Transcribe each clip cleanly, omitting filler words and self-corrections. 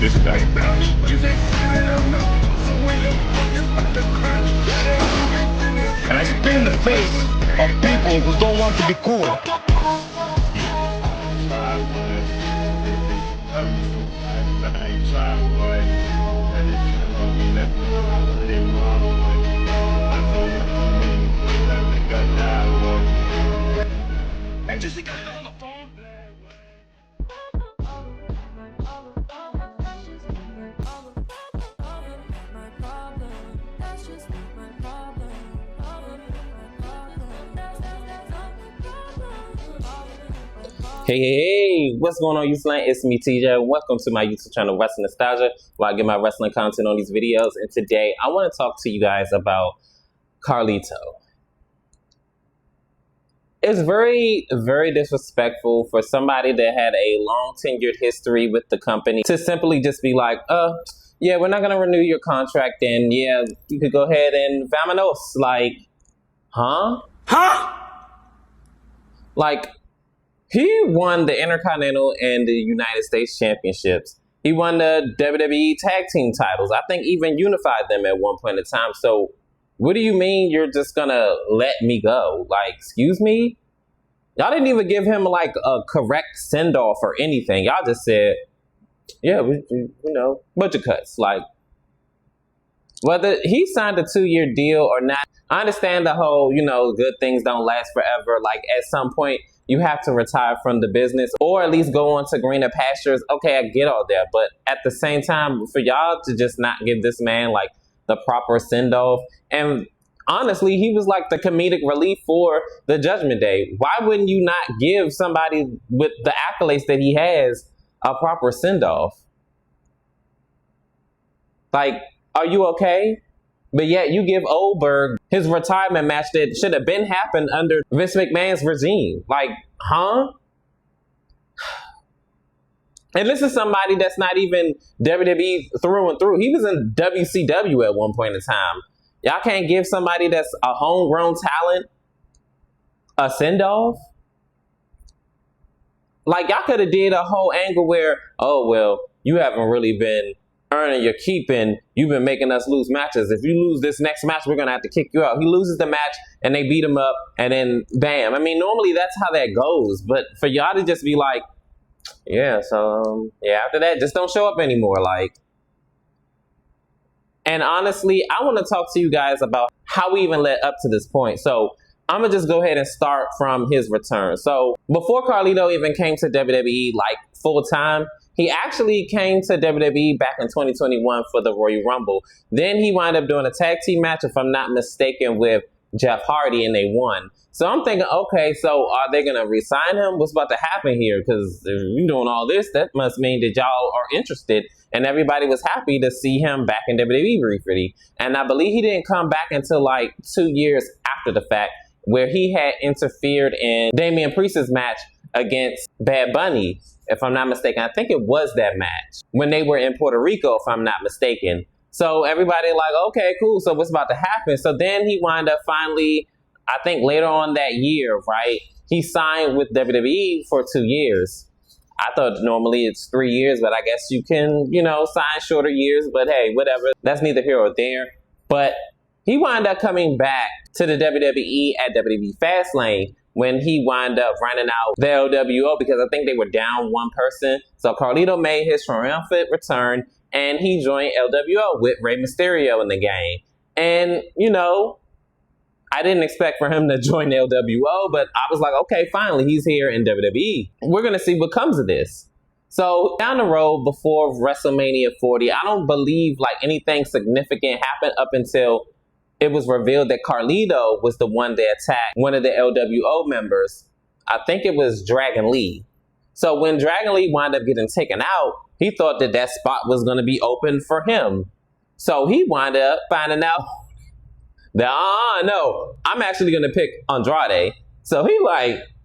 this guy. And I spit in the face of people who don't want to be cool. Hey, what's going on, YouTube land? It's me, TJ. Welcome to my YouTube channel, Wrestling Nostalgia, where I get my wrestling content on these videos. And today, I want to talk to you guys about Carlito. It's very, very disrespectful for somebody that had a long tenured history with the company to simply just be like, yeah, we're not going to renew your contract, and yeah, you could go ahead and vamonos. Like, huh? Like, he won the Intercontinental and the United States Championships. He won the WWE Tag Team titles. I think even unified them at one point in time. So what do you mean you're just going to let me go? Like, excuse me? Y'all didn't even give him like a correct send-off or anything. Y'all just said, yeah, bunch of cuts. Like, whether he signed a 2-year deal or not, I understand the whole, good things don't last forever. Like, at some point, you have to retire from the business or at least go on to greener pastures. Okay, I get all that. But at the same time, for y'all to just not give this man like the proper send-off. And honestly, he was like the comedic relief for the Judgment Day. Why wouldn't you not give somebody with the accolades that he has a proper send-off? Like, are you okay? But yet you give Oldberg his retirement match that should have been happened under Vince McMahon's regime. Like, huh? And this is somebody that's not even WWE through and through. He was in WCW at one point in time. Y'all can't give somebody that's a homegrown talent a send-off? Like, y'all could have did a whole angle where, oh, well, you haven't really been earning your keep, and you've been making us lose matches. If you lose this next match, we're gonna have to kick you out. He loses the match and they beat him up, and then bam. I mean, normally that's how that goes, but for y'all to just be like, yeah, so yeah, after that, just don't show up anymore. Like, and honestly, I want to talk to you guys about how we even led up to this point. So I'm gonna just go ahead and start from his return. So before Carlito even came to WWE like full time, he actually came to WWE back in 2021 for the Royal Rumble. Then he wound up doing a tag team match, if I'm not mistaken, with Jeff Hardy, and they won. So I'm thinking, okay, so are they going to re-sign him? What's about to happen here? Because if you're doing all this, that must mean that y'all are interested. And everybody was happy to see him back in WWE briefly. And I believe he didn't come back until like 2 years after the fact, where he had interfered in Damian Priest's match against Bad Bunny. If I'm not mistaken, I think it was that match when they were in Puerto Rico, if I'm not mistaken. So everybody like, okay, cool. So what's about to happen? So then he wound up finally, I think later on that year, right? He signed with WWE for 2 years. I thought normally it's 3 years, but I guess you can, sign shorter years. But hey, whatever. That's neither here or there. But he wound up coming back to the WWE at WWE Fastlane when he wound up running out the LWO, because I think they were down one person. So Carlito made his triumphant return, and he joined LWO with Rey Mysterio in the game. And, I didn't expect for him to join LWO, but I was like, okay, finally, he's here in WWE. We're going to see what comes of this. So down the road before WrestleMania 40, I don't believe like anything significant happened up until it was revealed that Carlito was the one that attacked one of the LWO members. I think it was Dragon Lee. So when Dragon Lee wound up getting taken out, he thought that that spot was going to be open for him. So he wound up finding out that, no, I'm actually going to pick Andrade. So he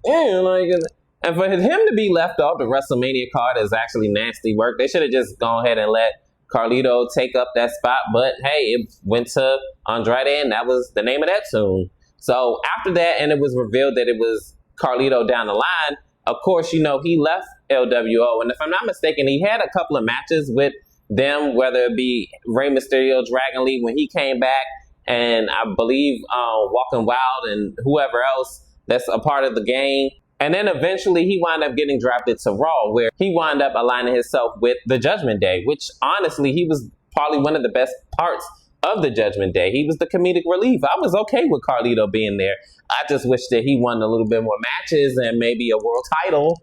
and for him to be left off the WrestleMania card is actually nasty work. They should have just gone ahead and let Carlito take up that spot, but hey, it went to Andrade, and that was the name of that tune. So after that, and it was revealed that it was Carlito down the line, of course, he left LWO, and if I'm not mistaken, he had a couple of matches with them, whether it be Rey Mysterio, Dragon Lee when he came back, and I believe Walking Wild and whoever else that's a part of the game. And then eventually he wound up getting drafted to Raw, where he wound up aligning himself with the Judgment Day, which honestly, he was probably one of the best parts of the Judgment Day. He was the comedic relief. I was okay with Carlito being there. I just wish that he won a little bit more matches and maybe a world title.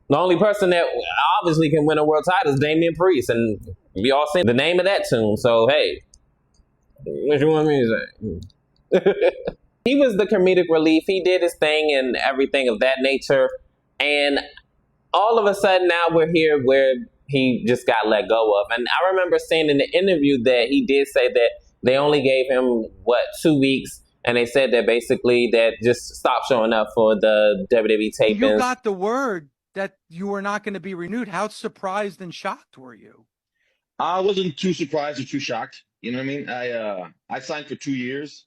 The only person that obviously can win a world title is Damian Priest, and we all sing the name of that tune. So, hey, what you want me to say? He was the comedic relief. He did his thing and everything of that nature. And all of a sudden now we're here where he just got let go of. And I remember seeing in the interview that he did say that they only gave him, 2 weeks? And they said that basically that just stop showing up for the WWE tapings. You got the word that you were not going to be renewed. How surprised and shocked were you? I wasn't too surprised or too shocked. You know what I mean? I signed for 2 years.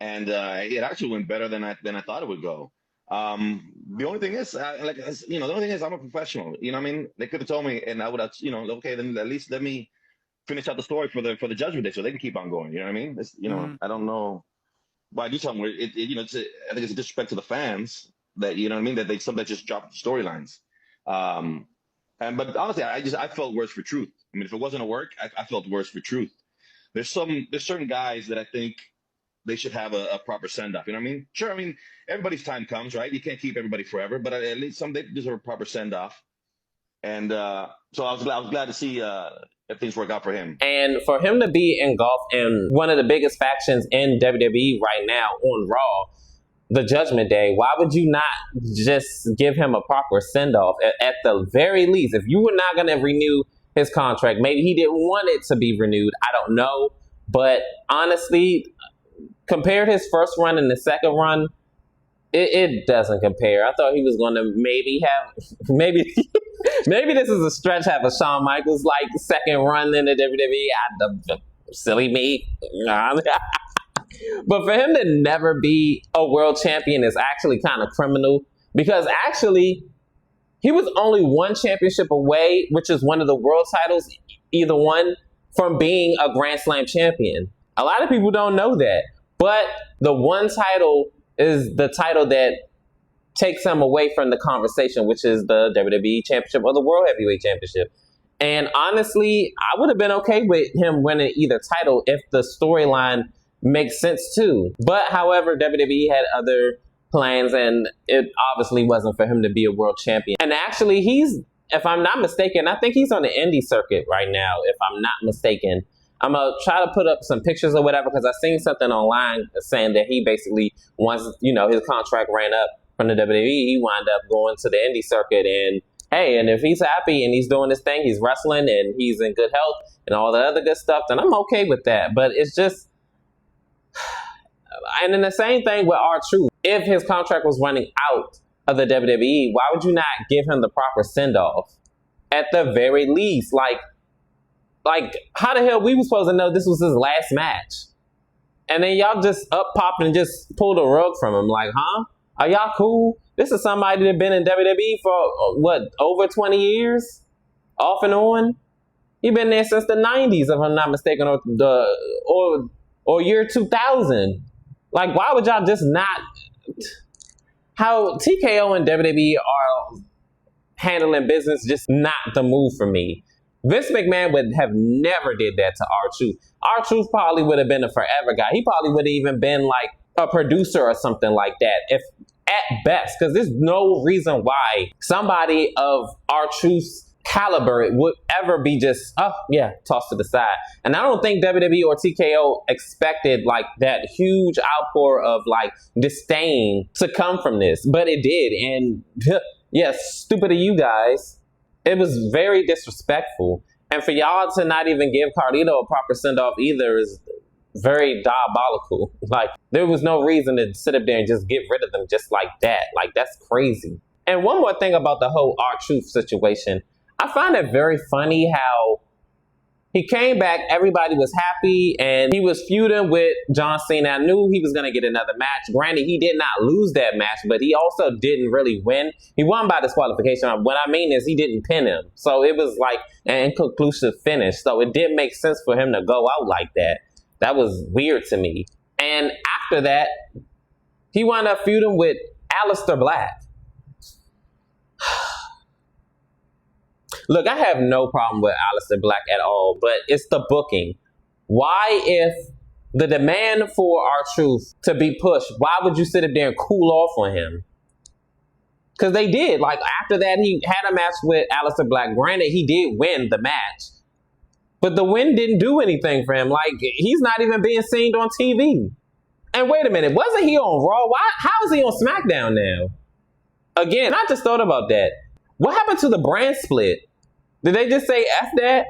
And it actually went better than I thought it would go. The only thing is, the only thing is I'm a professional. You know what I mean? They could have told me, and I would have, okay, then at least let me finish out the story for the Judgment Day, so they can keep on going. You know what I mean? It's, I don't know why I do something where I think it's a disrespect to the fans that that they sometimes just drop storylines. But honestly, I felt worse for Truth. I mean, if it wasn't a work, I felt worse for Truth. There's certain guys that I think they should have a proper send-off. You know what I mean? Sure, I mean, everybody's time comes, right? You can't keep everybody forever, but at least they deserve a proper send-off. And so I was glad to see if things work out for him. And for him to be engulfed in one of the biggest factions in WWE right now on Raw, the Judgment Day, why would you not just give him a proper send-off? At the very least, if you were not going to renew his contract, maybe he didn't want it to be renewed. I don't know. But honestly, compared his first run and the second run, it doesn't compare. I thought he was going to maybe this is a stretch, have a Shawn Michaels like second run in the WWE. Silly me. But for him to never be a world champion is actually kind of criminal, because actually he was only one championship away, which is one of the world titles, either one, from being a Grand Slam champion. A lot of people don't know that. But the one title is the title that takes him away from the conversation, which is the WWE Championship or the World Heavyweight Championship. And honestly, I would have been okay with him winning either title if the storyline makes sense too. But however, WWE had other plans, and it obviously wasn't for him to be a world champion. And actually, if I'm not mistaken, I think he's on the indie circuit right now, if I'm not mistaken. I'm going to try to put up some pictures or whatever, because I seen something online saying that he basically, once, his contract ran up from the WWE, he wound up going to the indie circuit. And hey, and if he's happy and he's doing his thing, he's wrestling and he's in good health and all the other good stuff, then I'm okay with that. But it's just, and then the same thing with R-Truth. If his contract was running out of the WWE, why would you not give him the proper send-off? At the very least, like, how the hell we were supposed to know this was his last match? And then y'all just up-popped and just pulled a rug from him. Like, huh? Are y'all cool? This is somebody that been in WWE for, over 20 years? Off and on? He been there since the 90s, if I'm not mistaken, or year 2000. Like, why would y'all just not... How TKO and WWE are handling business, just not the move for me. Vince McMahon would have never did that to R-Truth. R-Truth probably would have been a forever guy. He probably would have even been like a producer or something like that, if at best, because there's no reason why somebody of R-Truth's caliber would ever be just, tossed to the side. And I don't think WWE or TKO expected like that huge outpour of like disdain to come from this, but it did. And yes, stupid of you guys. It was very disrespectful. And for y'all to not even give Carlito a proper send-off either is very diabolical. Like, there was no reason to sit up there and just get rid of them just like that. Like, that's crazy. And one more thing about the whole R-Truth situation. I find it very funny how He came back, everybody was happy, and he was feuding with John Cena. I knew he was going to get another match. Granted, he did not lose that match, but he also didn't really win. He won by disqualification. What I mean is he didn't pin him. So it was like an inconclusive finish. So it didn't make sense for him to go out like that. That was weird to me. And after that, he wound up feuding with Alistair Black. Look, I have no problem with Alistair Black at all, but it's the booking. Why, if the demand for R-Truth to be pushed, why would you sit up there and cool off on him? Because they did. Like, after that, he had a match with Alistair Black. Granted, he did win the match, but the win didn't do anything for him. Like, he's not even being seen on TV. And wait a minute, wasn't he on Raw? How is he on SmackDown now? Again, I just thought about that. What happened to the brand split? Did they just say F that?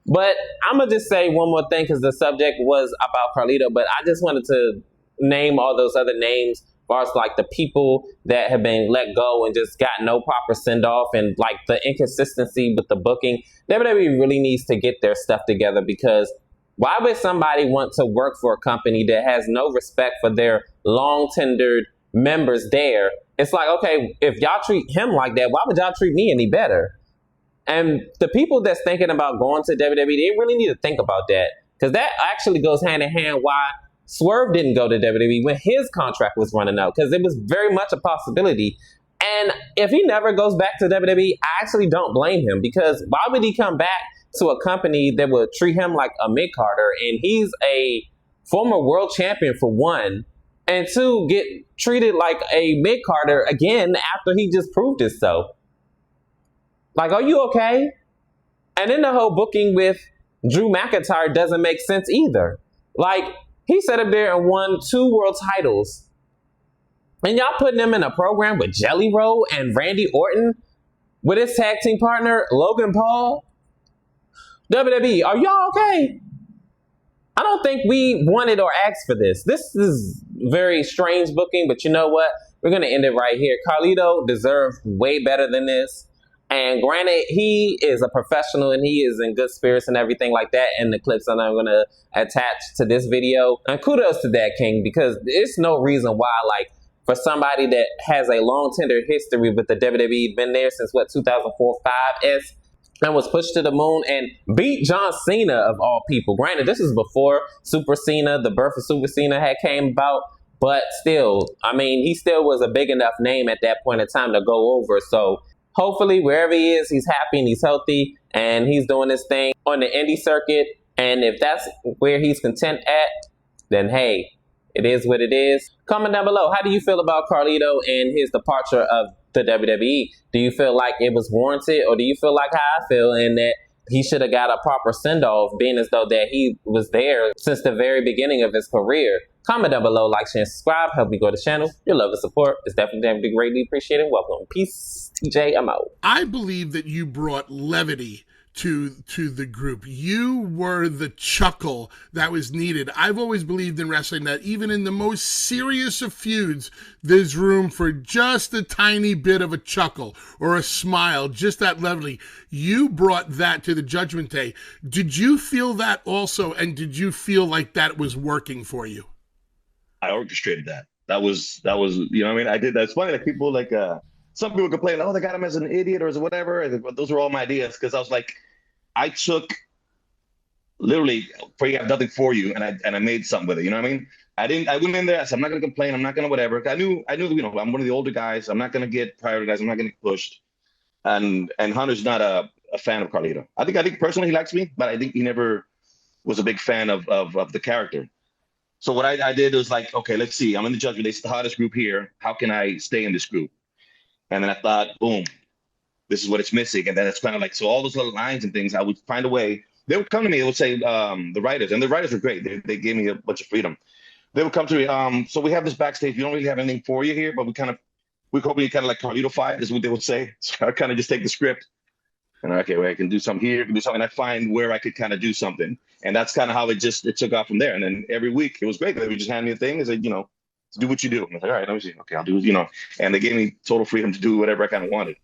But I'm going to just say one more thing because the subject was about Carlito, but I just wanted to name all those other names as far as like the people that have been let go and just got no proper send-off and like the inconsistency with the booking. WWE really needs to get their stuff together, because why would somebody want to work for a company that has no respect for their long-tendered members there? It's like, okay, if y'all treat him like that, why would y'all treat me any better? And the people that's thinking about going to WWE, they really need to think about that, because that actually goes hand in hand why Swerve didn't go to WWE when his contract was running out, because it was very much a possibility. And if he never goes back to WWE, I actually don't blame him, because why would he come back to a company that would treat him like a mid-carder? And he's a former world champion, for one, and two, get treated like a mid-carder again after he just proved himself. Like, are you okay? And then the whole booking with Drew McIntyre doesn't make sense either. Like, he sat up there and won 2 world titles. And y'all putting him in a program with Jelly Roll and Randy Orton with his tag team partner, Logan Paul? WWE, are y'all okay? I don't think we wanted or asked for this. This is very strange booking, but you know what? We're going to end it right here. Carlito deserved way better than this. And granted, he is a professional and he is in good spirits and everything like that in the clips that I'm going to attach to this video. And kudos to that, King, because there's no reason why, like, for somebody that has a long tender history with the WWE, been there since, what, 2004-5-ish, and was pushed to the moon and beat John Cena, of all people. Granted, this is before Super Cena, the birth of Super Cena had came about, but still, I mean, he still was a big enough name at that point in time to go over. So hopefully, wherever he is, he's happy and he's healthy and he's doing his thing on the indie circuit. And if that's where he's content at, then hey, it is what it is. Comment down below. How do you feel about Carlito and his departure of the WWE? Do you feel like it was warranted, or do you feel like how I feel, in that he should have got a proper send-off, being as though that he was there since the very beginning of his career? Comment down below, like, share, and subscribe. Help me grow the channel. Your love and support is definitely greatly appreciated. Welcome. Peace. TJ, I'm out. I believe that you brought levity to the group. You were the chuckle that was needed. I've always believed in wrestling that even in the most serious of feuds, there's room for just a tiny bit of a chuckle or a smile, just that levity. You brought that to the Judgment Day. Did you feel that also, and did you feel like that was working for you? I orchestrated that. That was, you know what I mean? I did that. It's funny that people like, some people complain, oh, they got him as an idiot or as whatever. Those were all my ideas, because I was like, I took literally, you have nothing for you, and I made something with it. You know what I mean? I went in there. I said, I'm not going to complain. I'm not going to whatever. I knew, you know, I'm one of the older guys. I'm not going to get prioritized. I'm not going to get pushed. And Hunter's not a fan of Carlito. I think personally he likes me, but I think he never was a big fan of the character. So what I did was like, okay, let's see. I'm in the Judgment Day. It's the hottest group here. How can I stay in this group? And then I thought, boom, this is what it's missing. And then it's kind of like, so all those little lines and things, I would find a way. They would come to me, they would say, the writers, and the writers were great. They gave me a bunch of freedom. They would come to me, so we have this backstage. We don't really have anything for you here, but we're hoping you kind of like Carlito-fied, is what they would say. So I kind of just take the script and okay, well, I can do something here, I can do something. And I find where I could kind of do something. And that's kind of how it took off from there. And then every week it was great. They would just hand me a thing and say, you know, do what you do. And I was like, all right, let me see. Okay, I'll do, you know, and they gave me total freedom to do whatever I kind of wanted.